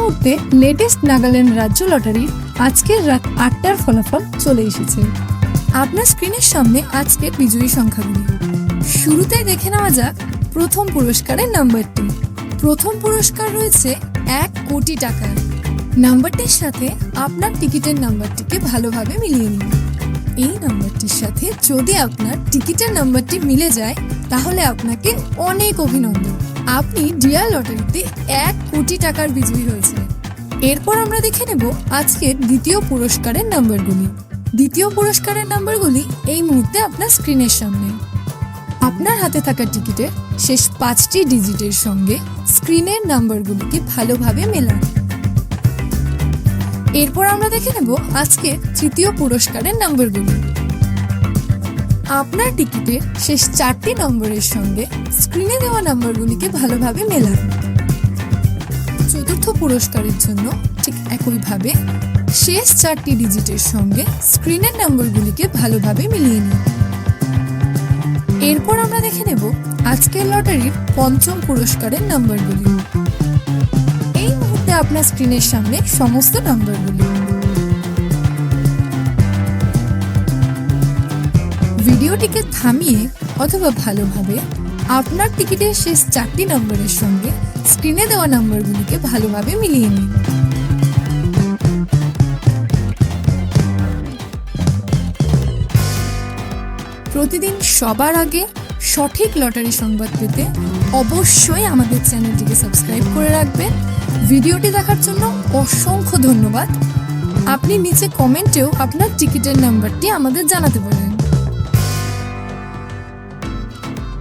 মুহূর্তে লেটেস্ট নাগাল্যান্ড রাজ্য লটারির আজকের রাত ৮টার ফলাফল চলে এসেছে। আপনার স্ক্রিনের সামনে আজকের বিজয়ী সংখ্যাগুলি। শুরুতেই দেখে নেওয়া যাক প্রথম পুরস্কারের নাম্বারটি। প্রথম পুরস্কার রয়েছে ১ কোটি টাকার। নাম্বারটির সাথে আপনার টিকিটের নাম্বারটিকে ভালোভাবে মিলিয়ে নিন। এই নাম্বারটির সাথে যদি আপনার টিকিটের নাম্বারটি মিলে যায় তাহলে আপনাকে অনেক অভিনন্দন, আপনি ডিয়ার লটারিতে ১ কোটি টাকার বিজয়ী হয়েছে। এরপর আমরা দেখে নেব আজকের দ্বিতীয় পুরস্কারের নাম্বারগুলি। দ্বিতীয় পুরস্কারের নাম্বারগুলি এই মুহূর্তে আপনার স্ক্রিনের সামনে। আপনার হাতে থাকা টিকিটের শেষ ৫টি ডিজিটের সঙ্গে স্ক্রিনের নাম্বারগুলিকে ভালোভাবে মেলান। এরপর আমরা দেখে নেব আজকের তৃতীয় পুরস্কারের নাম্বারগুলি। আপনার টিকিটের শেষ ৪টি নম্বরের সঙ্গে স্ক্রিনে দেওয়া নাম্বারগুলিকে ভালোভাবে মেলান। চতুর্থ পুরস্কারের জন্য ঠিক একইভাবে শেষ ৪টি ডিজিটের সঙ্গে স্ক্রিনের নাম্বারগুলিকে ভালোভাবে মিলিয়ে নিন। এরপর আমরা দেখে নেব আজকের লটারির পঞ্চম পুরস্কারের নাম্বারগুলি। এই মুহূর্তে আপনার স্ক্রিনের সামনে সমস্ত নাম্বারগুলি। ভিডিওটিকে থামিয়ে অথবা ভালোভাবে আপনার টিকিটের শেষ ৪টি নম্বরের সঙ্গে স্ক্রিনে দেওয়া নম্বরগুলিকে ভালোভাবে মিলিয়ে নিন। প্রতিদিন সবার আগে সঠিক লটারি সংবাদ পেতে অবশ্যই আমাদের চ্যানেলটিকে সাবস্ক্রাইব করে রাখবেন। ভিডিওটি দেখার জন্য অসংখ্য ধন্যবাদ। আপনি নিচে কমেন্টেও আপনার টিকিটের নাম্বারটি আমাদের জানাতে পারেন।